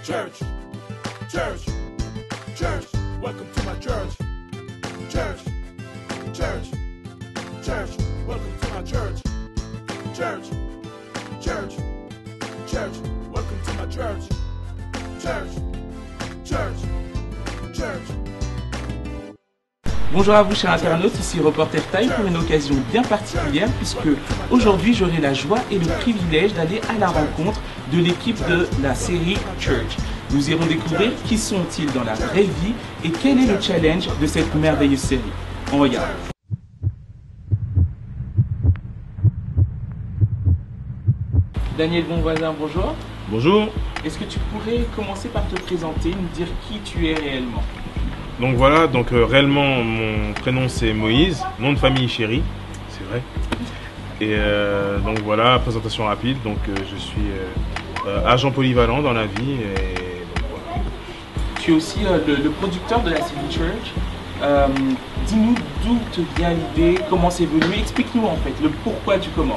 Church, church, church, welcome to my church. Church, church, church, welcome to my church. Church, church, church, welcome to my church. Church, church, church. Bonjour à vous chers internautes, ici Reporter Time pour une occasion bien particulière puisque aujourd'hui j'aurai la joie et le privilège d'aller à la rencontre de l'équipe de la série Church. Nous irons découvrir qui sont-ils dans la vraie vie et quel est le challenge de cette merveilleuse série. On regarde. Daniel Bonvoisin, bonjour. Bonjour. Est-ce que tu pourrais commencer par te présenter, nous dire qui tu es réellement? Donc voilà, réellement mon prénom c'est Moïse, nom de famille Chéri, c'est vrai. Et donc voilà, présentation rapide, je suis agent polyvalent dans la vie et donc voilà. Tu es aussi le producteur de la série Church. Dis-nous d'où te vient l'idée, comment c'est venu, explique-nous en fait le pourquoi du comment.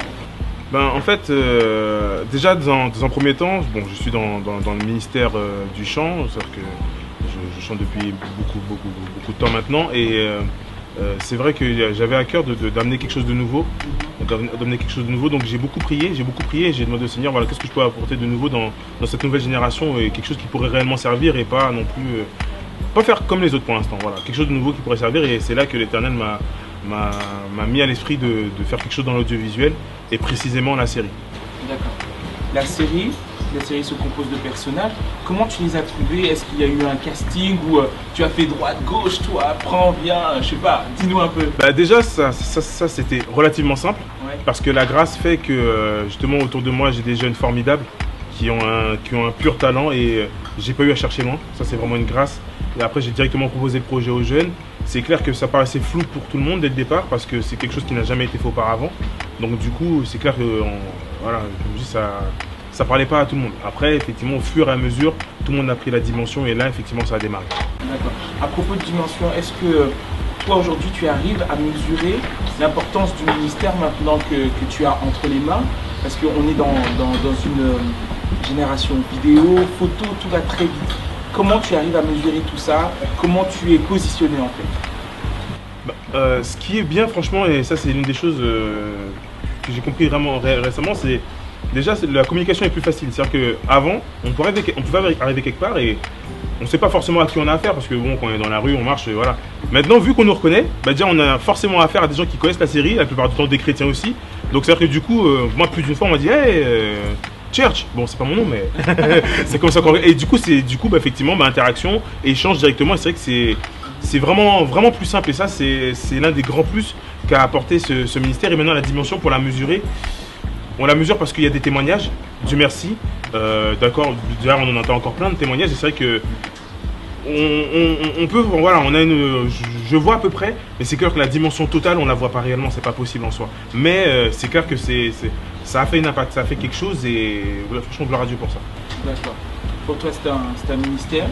En fait, déjà dans un premier temps, je suis dans le ministère du chant, c'est-à-dire que je chante depuis beaucoup de temps maintenant et c'est vrai que j'avais à cœur d'amener quelque chose de nouveau, donc j'ai beaucoup prié et j'ai demandé au Seigneur, voilà, qu'est-ce que je peux apporter de nouveau dans cette nouvelle génération et quelque chose qui pourrait réellement servir et pas non plus, pas faire comme les autres pour l'instant, voilà, quelque chose de nouveau qui pourrait servir et c'est là que l'Éternel m'a mis à l'esprit de faire quelque chose dans l'audiovisuel et précisément la série. D'accord. La série se compose de personnages. Comment tu les as trouvés? Est-ce qu'il y a eu un casting ou tu as fait droite, gauche, toi, prends, viens, je sais pas, dis-nous un peu. Déjà, ça c'était relativement simple, ouais. Parce que la grâce fait que justement autour de moi j'ai des jeunes formidables qui ont un pur talent et j'ai pas eu à chercher loin. Ça c'est vraiment une grâce. Et après j'ai directement proposé le projet aux jeunes. C'est clair que ça paraissait flou pour tout le monde dès le départ parce que c'est quelque chose qui n'a jamais été fait auparavant. Donc du coup c'est clair que voilà, comme je dis, ça parlait pas à tout le monde. Après, effectivement, au fur et à mesure, tout le monde a pris la dimension et là, effectivement, ça a démarré. D'accord. À propos de dimension, est-ce que toi, aujourd'hui, tu arrives à mesurer l'importance du ministère maintenant que tu as entre les mains? Parce qu'on est dans une génération vidéo, photo, tout va très vite. Comment tu arrives à mesurer tout ça? Comment tu es positionné, en fait? Ce qui est bien, franchement, et ça, c'est l'une des choses que j'ai compris vraiment récemment, c'est déjà, la communication est plus facile. C'est-à-dire qu'avant, on pouvait arriver quelque part et on ne sait pas forcément à qui on a affaire parce que bon, quand on est dans la rue, on marche, voilà. Maintenant, vu qu'on nous reconnaît, déjà, on a forcément affaire à des gens qui connaissent la série, la plupart du temps des chrétiens aussi. Donc, c'est-à-dire que du coup, moi, plus d'une fois, on m'a dit, hey, Church, bon, c'est pas mon nom, mais c'est comme ça qu'on. Et du coup, effectivement, interaction, échange directement. Et c'est vrai que c'est vraiment plus simple. Et ça, c'est l'un des grands plus qu'a apporté ce ministère. Et maintenant, la dimension pour la mesurer. On la mesure parce qu'il y a des témoignages, Dieu merci, d'accord, d'ailleurs on en entend encore plein de témoignages et c'est vrai que on peut, voilà, je vois à peu près, mais c'est clair que la dimension totale on la voit pas réellement, c'est pas possible en soi. Mais c'est clair que ça a fait un impact, ça a fait quelque chose et franchement gloire à Dieu pour ça. D'accord. Pour toi c'est un ministère,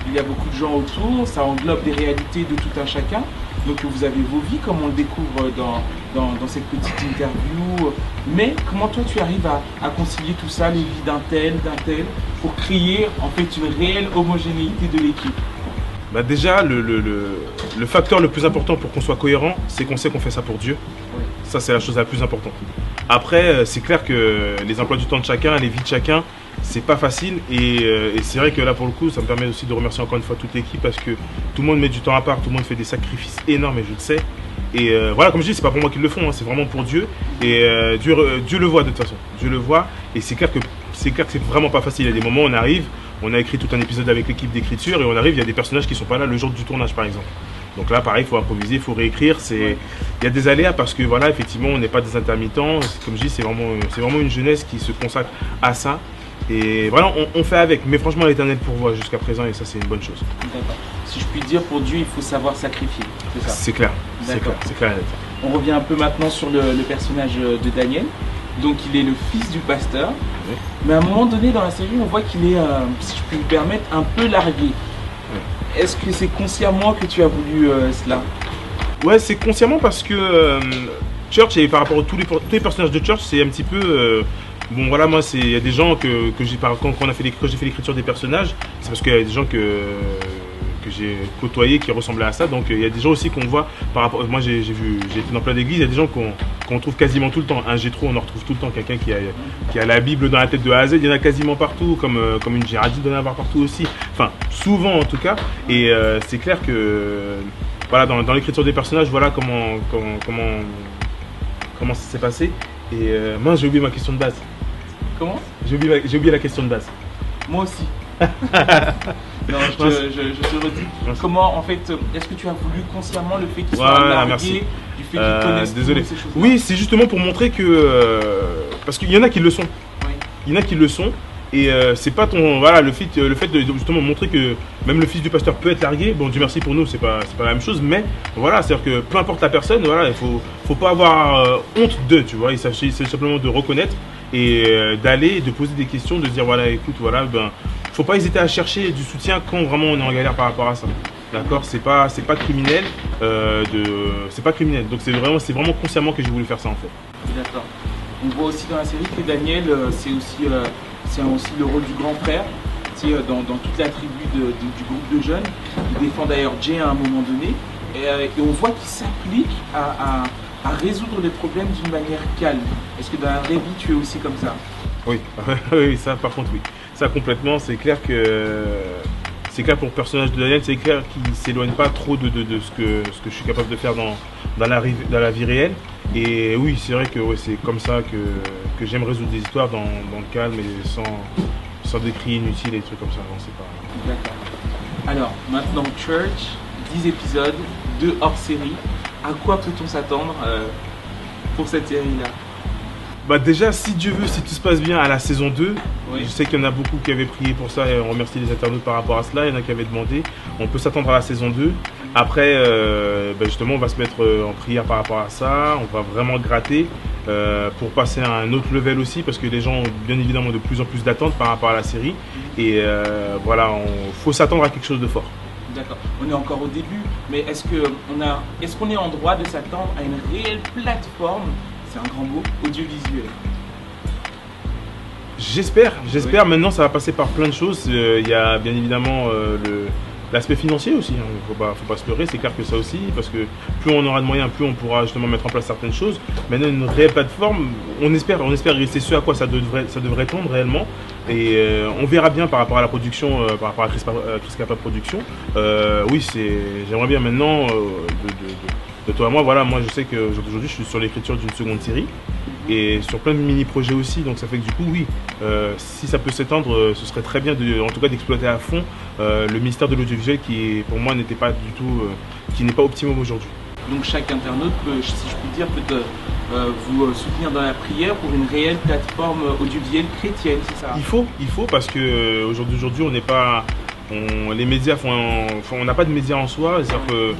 il y a beaucoup de gens autour, ça englobe des réalités de tout un chacun. Donc vous avez vos vies, comme on le découvre dans cette petite interview. Mais comment toi tu arrives à concilier tout ça, les vies d'un tel, pour créer en fait une réelle homogénéité de l'équipe? Déjà, le facteur le plus important pour qu'on soit cohérent, c'est qu'on sait qu'on fait ça pour Dieu. Ouais. Ça c'est la chose la plus importante. Après, c'est clair que les emplois du temps de chacun, les vies de chacun, c'est pas facile et c'est vrai que là pour le coup ça me permet aussi de remercier encore une fois toute l'équipe parce que tout le monde met du temps à part, tout le monde fait des sacrifices énormes et je le sais et voilà, comme je dis, c'est pas pour moi qu'ils le font, hein, c'est vraiment pour Dieu et Dieu le voit de toute façon, Dieu le voit et c'est clair que c'est vraiment pas facile. Il y a des moments où on arrive, on a écrit tout un épisode avec l'équipe d'écriture et on arrive, il y a des personnages qui sont pas là le jour du tournage par exemple. Donc là pareil, il faut improviser, il faut réécrire, il y a des aléas parce que voilà, effectivement on n'est pas des intermittents, comme je dis, c'est vraiment une jeunesse qui se consacre à ça. Et voilà, on fait avec, mais franchement l'Éternel pourvoit jusqu'à présent et ça c'est une bonne chose. D'accord. Si je puis dire, pour Dieu il faut savoir sacrifier, c'est ça? C'est clair, c'est clair. On revient un peu maintenant sur le personnage de Daniel. Donc il est le fils du pasteur, oui. Mais à un moment donné dans la série on voit qu'il est, si je puis me permettre, un peu largué. Oui. Est-ce que c'est consciemment que tu as voulu cela? Ouais, c'est consciemment parce que Church, et par rapport à tous les personnages de Church, c'est un petit peu Bon voilà, moi il y a des gens que j'ai quand quand j'ai fait l'écriture des personnages, c'est parce qu'il y a des gens que j'ai côtoyés qui ressemblaient à ça. Donc il y a des gens aussi qu'on voit par rapport. Moi j'ai été dans plein d'églises, il y a des gens qu'on trouve quasiment tout le temps. Un Gétro, on en retrouve tout le temps. Quelqu'un qui a la Bible dans la tête de A à Z, il y en a quasiment partout, comme une Géraldine doit en avoir partout aussi. Enfin, souvent en tout cas. Et c'est clair que voilà, dans l'écriture des personnages, voilà comment ça s'est passé. Et mince, j'ai oublié ma question de base. Comment? J'ai oublié la question de base. Moi aussi. Non, je te redis. Merci. Comment, en fait, est-ce que tu as voulu consciemment le fait qu'ils soient Voilà, largués, merci. du fait qu'ils connaissent Désolé. toutes ces choses-là? Oui, c'est justement pour montrer que parce qu'il y en a qui le sont. Oui. Il y en a qui le sont. Et c'est pas ton voilà le fait de justement montrer que même le fils du pasteur peut être largué. Bon, Dieu merci pour nous, c'est pas la même chose, mais voilà, c'est-à-dire que peu importe la personne, voilà, il faut pas avoir honte d'eux, tu vois. Il s'agit simplement de reconnaître et d'aller, de poser des questions, de dire voilà, écoute, voilà, faut pas hésiter à chercher du soutien quand vraiment on est en galère par rapport à ça. D'accord, c'est pas criminel, c'est pas criminel. Donc c'est vraiment consciemment que j'ai voulu faire ça en fait. D'accord. On voit aussi dans la série que Daniel, c'est aussi le rôle du grand frère, dans toute la tribu du groupe de jeunes. Il défend d'ailleurs Jay à un moment donné, et on voit qu'il s'applique à résoudre les problèmes d'une manière calme. Est-ce que dans la vraie vie, tu es aussi comme ça? Oui, oui, ça par contre oui. Ça complètement, c'est clair pour le personnage de Daniel, c'est clair qu'il ne s'éloigne pas trop de ce que je suis capable de faire dans la vie réelle. Et oui, c'est vrai que ouais, c'est comme ça que j'aime résoudre des histoires dans le calme et sans des cris inutiles et des trucs comme ça. Non, c'est pas... D'accord. Alors, maintenant Church, 10 épisodes, 2 hors série. À quoi peut-on s'attendre pour cette série-là? Bah déjà, si Dieu veut, si tout se passe bien à la saison 2, oui. Je sais qu'il y en a beaucoup qui avaient prié pour ça et on remercie les internautes par rapport à cela. Il y en a qui avaient demandé. On peut s'attendre à la saison 2. Après, justement, on va se mettre en prière par rapport à ça. On va vraiment gratter pour passer à un autre level aussi parce que les gens ont bien évidemment de plus en plus d'attentes par rapport à la série. Et voilà, faut s'attendre à quelque chose de fort. D'accord. On est encore au début, mais est-ce qu'on est en droit de s'attendre à une réelle plateforme, c'est un grand mot, audiovisuel? J'espère. Oui. Maintenant, ça va passer par plein de choses. Il y a bien évidemment l'aspect financier aussi. Faut pas se leurrer, c'est clair que ça aussi, parce que plus on aura de moyens, plus on pourra justement mettre en place certaines choses. Maintenant, une réelle plateforme, on espère, et c'est ce à quoi ça devrait tendre réellement. Et on verra bien par rapport à la production, par rapport à Chris Capa Production. Oui, j'aimerais bien maintenant, de toi à moi, voilà, moi je sais qu'aujourd'hui je suis sur l'écriture d'une seconde série. Et sur plein de mini-projets aussi, donc ça fait que du coup, oui, si ça peut s'étendre, ce serait très bien en tout cas d'exploiter à fond le ministère de l'audiovisuel qui, pour moi, n'était pas du tout, qui n'est pas optimum aujourd'hui. Donc chaque internaute peut, si je puis dire, peut vous soutenir dans la prière pour une réelle plateforme audiovisuelle chrétienne, c'est ça? Il faut parce que aujourd'hui, on n'est pas, les médias on n'a pas de médias en soi, c'est-à-dire que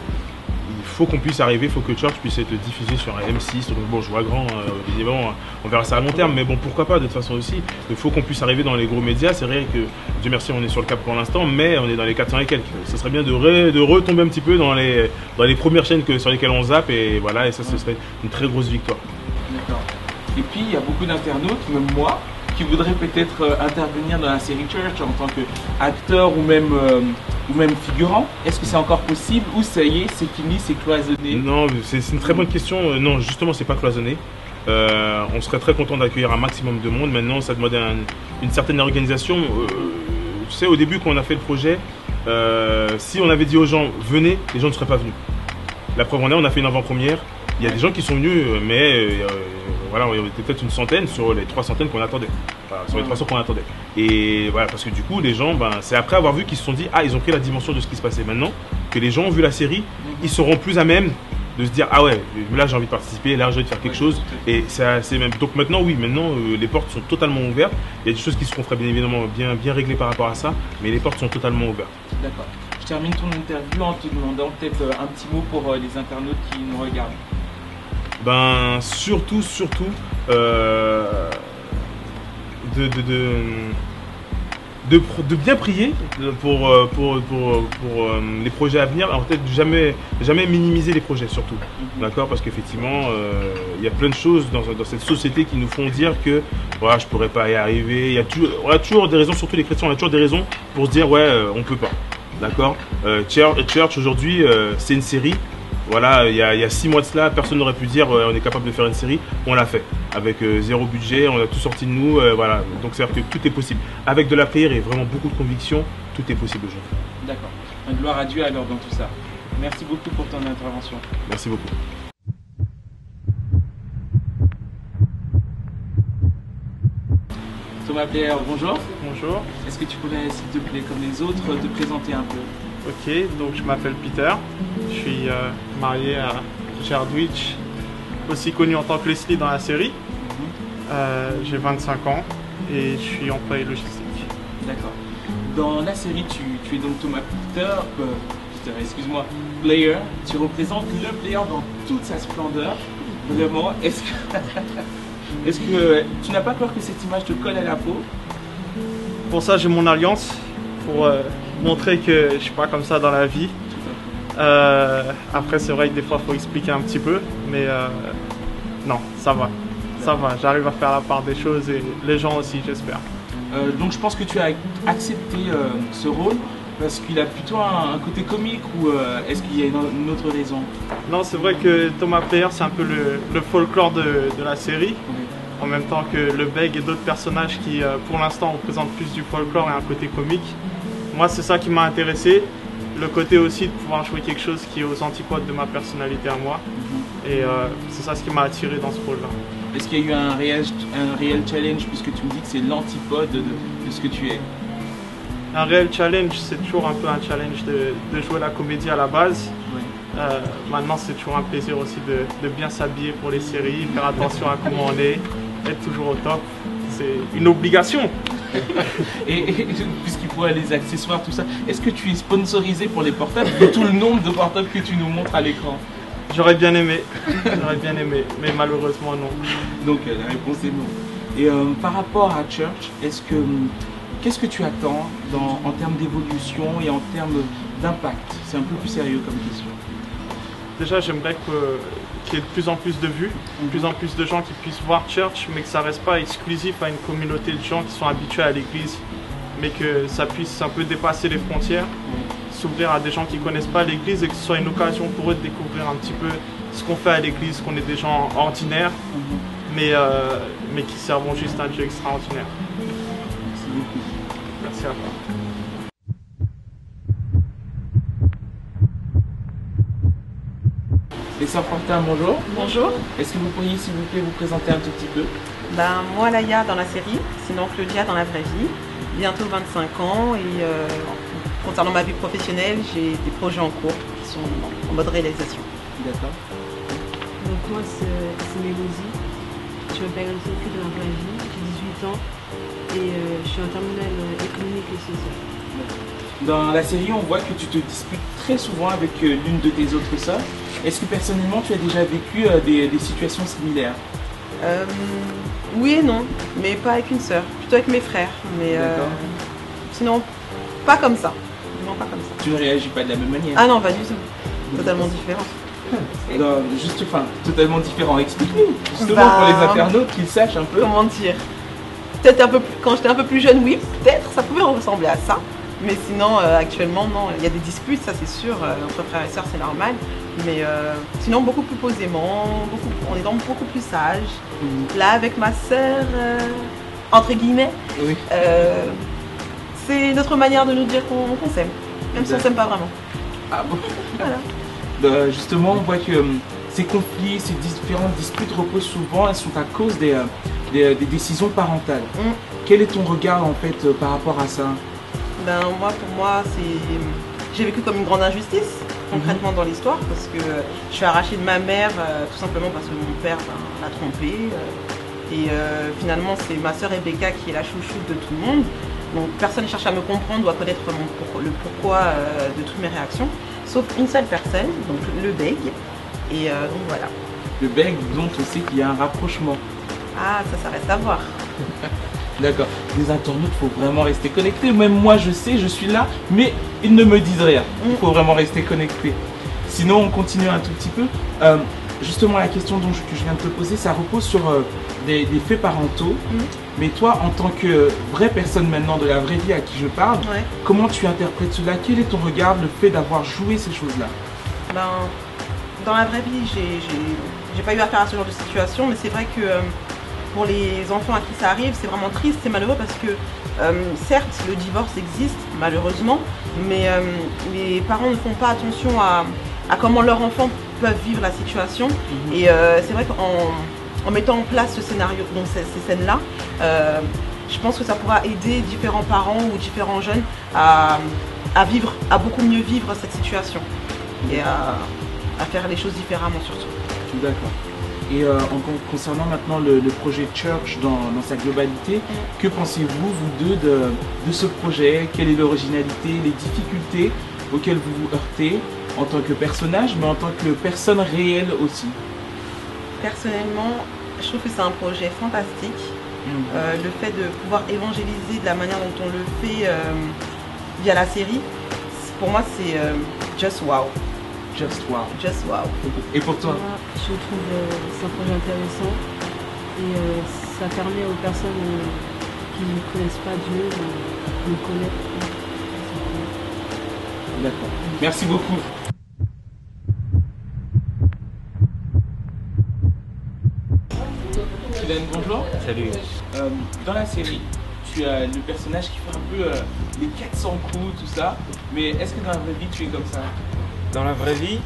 il faut qu'on puisse arriver, il faut que Church puisse être diffusé sur un M6. Donc bon, je vois grand, évidemment, on verra ça à long terme, mais bon, pourquoi pas de toute façon aussi. Il faut qu'on puisse arriver dans les gros médias. C'est vrai que, Dieu merci, on est sur le cap pour l'instant, mais on est dans les 400 et quelques. Ce serait bien de retomber un petit peu dans les premières chaînes sur lesquelles on zappe, et voilà, et ça, ce serait une très grosse victoire. D'accord. Et puis, il y a beaucoup d'internautes, même moi, qui voudraient peut-être intervenir dans la série Church en tant qu'acteur ou même figurant. Est-ce que c'est encore possible ou ça y est, c'est fini, c'est cloisonné? Non, c'est une très bonne question. Non, justement, c'est pas cloisonné. On serait très content d'accueillir un maximum de monde. Maintenant, ça demande une certaine organisation. Tu sais, au début, quand on a fait le projet, si on avait dit aux gens venez, les gens ne seraient pas venus. La preuve en est, on a fait une avant-première. Il y a des gens qui sont venus, mais voilà, on était peut-être une centaine sur les 300 qu'on attendait. Enfin, sur les 300 qu'on attendait. Et voilà, parce que du coup, les gens, c'est après avoir vu qu'ils se sont dit, ah, ils ont pris la dimension de ce qui se passait. Maintenant que les gens ont vu la série, ils seront plus à même de se dire, ah ouais, là j'ai envie de participer, là j'ai envie de faire quelque chose. Et c'est même. Donc maintenant, oui, les portes sont totalement ouvertes. Il y a des choses qui seront bien évidemment bien réglées par rapport à ça, mais les portes sont totalement ouvertes. D'accord. Je termine ton interview en te demandant peut-être un petit mot pour les internautes qui nous regardent. Surtout, de bien prier pour les projets à venir, en fait jamais minimiser les projets surtout, d'accord, parce qu'effectivement il y a plein de choses dans cette société qui nous font dire que voilà, je pourrais pas y arriver, on a toujours des raisons, surtout les chrétiens, on a toujours des raisons pour se dire ouais on peut pas, d'accord. Church aujourd'hui c'est une série. Voilà, il y a 6 mois de cela, personne n'aurait pu dire on est capable de faire une série. On l'a fait avec zéro budget, on a tout sorti de nous, voilà. Donc c'est à dire que tout est possible. Avec de la prière et vraiment beaucoup de conviction, tout est possible aujourd'hui. D'accord. Gloire à Dieu alors dans tout ça. Merci beaucoup pour ton intervention. Merci beaucoup. Thomas Player, bonjour. Bonjour. Est-ce que tu pourrais, s'il te plaît, comme les autres, te présenter un peu? Ok, donc je m'appelle Peter. Je suis marié à Gerdwich, aussi connu en tant que Leslie dans la série. J'ai 25 ans et je suis employé logistique. D'accord. Dans la série, tu es donc Thomas Player. Tu représentes le player dans toute sa splendeur. Vraiment, est-ce que tu n'as pas peur que cette image te colle à la peau? Pour ça, j'ai mon alliance pour montrer que je suis pas comme ça dans la vie. Après, c'est vrai que des fois, il faut expliquer un petit peu, mais non, ça va. Ça va, j'arrive à faire la part des choses et les gens aussi, j'espère. Donc je pense que tu as accepté ce rôle parce qu'il a plutôt un côté comique ou est-ce qu'il y a une autre raison? Non, c'est vrai que Thomas Player, c'est un peu le folklore de la série. En même temps que le Beg et d'autres personnages qui, pour l'instant, représentent plus du folklore et un côté comique. Moi, c'est ça qui m'a intéressé. Le côté aussi de pouvoir jouer quelque chose qui est aux antipodes de ma personnalité à moi. Et c'est ça ce qui m'a attiré dans ce rôle-là. Est-ce qu'il y a eu un réel challenge puisque tu me dis que c'est l'antipode de ce que tu es? Un réel challenge, c'est toujours un peu un challenge de jouer la comédie à la base. Oui. Maintenant, c'est toujours un plaisir aussi de bien s'habiller pour les séries, faire attention à comment on est, être toujours au top. C'est une obligation. et puisqu'il faut les accessoires, tout ça, est-ce que tu es sponsorisé pour les portables vu tout le nombre de portables que tu nous montres à l'écran? J'aurais bien aimé, mais malheureusement non. Donc la réponse est non. Et par rapport à Church, qu'est-ce que tu attends en termes d'évolution et en termes d'impact? C'est un peu plus sérieux comme question. Déjà, j'aimerais qu'il y ait de plus en plus de vues, de plus en plus de gens qui puissent voir Church, mais que ça ne reste pas exclusif à une communauté de gens qui sont habitués à l'église, mais que ça puisse un peu dépasser les frontières, s'ouvrir à des gens qui ne connaissent pas l'église et que ce soit une occasion pour eux de découvrir un petit peu ce qu'on fait à l'église, qu'on est des gens ordinaires, mais qui servent juste un Dieu extraordinaire. Merci beaucoup. Merci à toi. Et Sœur Fortin, bonjour. Bonjour. Est-ce que vous pourriez, s'il vous plaît, vous présenter un tout petit peu? Moi, Laïa dans la série, sinon Claudia dans la vraie vie. Bientôt 25 ans et concernant ma vie professionnelle, j'ai des projets en cours qui sont en mode réalisation. D'accord. Donc moi c'est Mélodie, je m'appelle Sophie dans la vraie vie, j'ai 18 ans et je suis en terminale économique et sociale. Dans la série, on voit que tu te disputes très souvent avec l'une de tes autres sœurs. Est-ce que personnellement tu as déjà vécu des situations similaires? Oui et non, mais pas avec une sœur, plutôt avec mes frères. Mais sinon, pas comme ça. Non, pas comme ça. Tu ne réagis pas de la même manière? Ah non, pas du tout. Totalement différent. Non, totalement différent. Explique-nous, justement pour les internautes qu'ils sachent un peu. Comment dire? Peut-être un peu plus, quand j'étais un peu plus jeune, oui, peut-être, ça pouvait ressembler à ça. Mais sinon, actuellement, non. Il y a des disputes, ça c'est sûr, entre frères et sœurs, c'est normal. Mais sinon, beaucoup plus posément, en étant beaucoup plus sage. Là, avec ma sœur, entre guillemets, Oui. c'est notre manière de nous dire qu'on s'aime, même si on s'aime pas vraiment. Ah bon? Voilà. Justement, on voit que ces conflits, ces différentes disputes reposent souvent, elles sont à cause des décisions parentales. Quel est ton regard en fait par rapport à ça? Pour moi, j'ai vécu comme une grande injustice concrètement dans l'histoire parce que je suis arrachée de ma mère tout simplement parce que mon père l'a trompée. Finalement, c'est ma sœur Rebecca qui est la chouchoute de tout le monde. Donc personne ne cherche à me comprendre, doit connaître le pourquoi de toutes mes réactions, sauf une seule personne, donc le Beg. Et donc voilà. Le Beg, dont on sait qu'il y a un rapprochement. Ah, ça reste à voir. D'accord. Les internautes, il faut vraiment rester connectés. Même moi, je sais, je suis là, mais ils ne me disent rien. Il faut vraiment rester connecté. Sinon, on continue un tout petit peu. Justement, la question que je viens de te poser, ça repose sur des faits parentaux. Mais toi, en tant que vraie personne maintenant de la vraie vie à qui je parle, comment tu interprètes cela? Quel est ton regard, le fait d'avoir joué ces choses-là? Ben, dans la vraie vie, j'ai pas eu affaire à ce genre de situation, mais c'est vrai que pour les enfants à qui ça arrive, c'est vraiment triste, c'est malheureux parce que certes, le divorce existe malheureusement, mais les parents ne font pas attention à comment leurs enfants peuvent vivre la situation. Et c'est vrai qu'en mettant en place ce scénario, donc ces scènes-là, je pense que ça pourra aider différents parents ou différents jeunes à beaucoup mieux vivre cette situation et à faire les choses différemment surtout. D'accord. Et concernant maintenant le projet Church dans sa globalité, que pensez-vous, vous deux, de ce projet? Quelle est l'originalité, les difficultés auxquelles vous vous heurtez en tant que personnage, mais en tant que personne réelle aussi? Personnellement, je trouve que c'est un projet fantastique. Le fait de pouvoir évangéliser de la manière dont on le fait via la série, pour moi c'est just wow. Just wow. Just wow. Et pour toi? Moi, je trouve c'est un projet intéressant et ça permet aux personnes qui ne connaissent pas Dieu de le connaître. D'accord. Merci beaucoup. Kylian, bonjour. Salut. Dans la série, tu as le personnage qui fait un peu les 400 coups, tout ça. Mais est-ce que dans la vraie vie, tu es comme ça? Dans la vraie vie,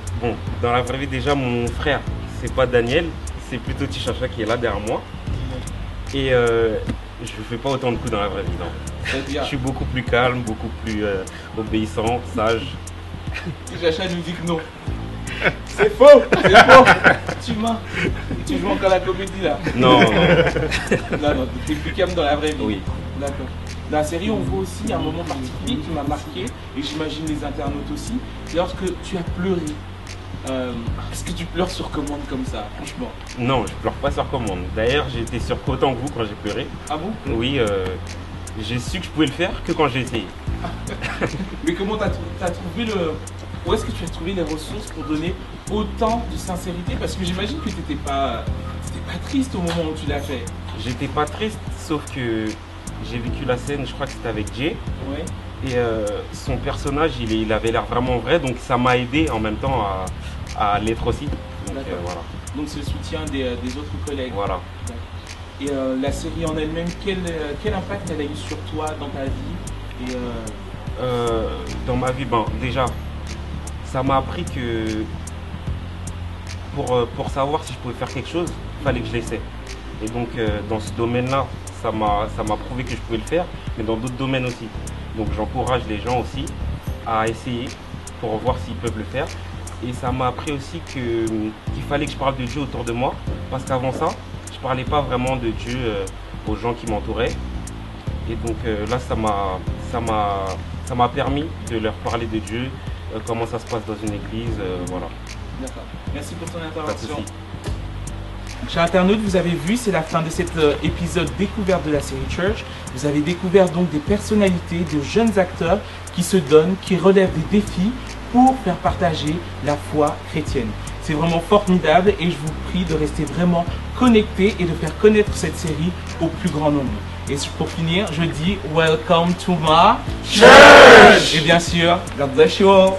dans la vraie vie déjà, mon frère, c'est pas Daniel, c'est plutôt Tichacha qui est là derrière moi. Et je fais pas autant de coups dans la vraie vie, non. Je suis beaucoup plus calme, beaucoup plus obéissant, sage. Tichacha nous dit que non. C'est faux, c'est faux. Tu joues encore la comédie là? Non. Non, tu es plus calme dans la vraie vie. Oui. D'accord. Dans la série, on voit aussi un moment particulier qui m'a marqué, et j'imagine les internautes aussi, c'est lorsque tu as pleuré. Est-ce que tu pleures sur commande comme ça, franchement? Non, je pleure pas sur commande. D'ailleurs, j'étais sur autant que vous quand j'ai pleuré. Ah bon? Oui, j'ai su que je pouvais le faire que quand j'ai essayé. Mais comment t'as trouvé où est-ce que tu as trouvé les ressources pour donner autant de sincérité? Parce que j'imagine que t'étais pas triste au moment où tu l'as fait. J'étais pas triste, sauf que j'ai vécu la scène, je crois que c'était avec Jay. Ouais. Et son personnage, il avait l'air vraiment vrai, donc ça m'a aidé en même temps à l'être aussi. Donc voilà. Donc c'est le soutien des autres collègues. Voilà. Et la série en elle-même, quel impact elle a eu sur toi dans ta vie? Et dans ma vie, déjà, ça m'a appris que pour savoir si je pouvais faire quelque chose, il fallait que je l'essaie. Et donc dans ce domaine-là, ça m'a prouvé que je pouvais le faire, mais dans d'autres domaines aussi. Donc j'encourage les gens aussi à essayer pour voir s'ils peuvent le faire. Et ça m'a appris aussi qu'il fallait que je parle de Dieu autour de moi, parce qu'avant ça, je ne parlais pas vraiment de Dieu aux gens qui m'entouraient. Et donc là, ça m'a permis de leur parler de Dieu, comment ça se passe dans une église, voilà. D'accord. Merci pour ton intervention. Pas de souci. Chers internautes, vous avez vu, c'est la fin de cet épisode découverte de la série Church. Vous avez découvert donc des personnalités, de jeunes acteurs qui se donnent, qui relèvent des défis pour faire partager la foi chrétienne. C'est vraiment formidable et je vous prie de rester vraiment connectés et de faire connaître cette série au plus grand nombre. Et pour finir, je dis Welcome to my Church! Et bien sûr, God bless you all!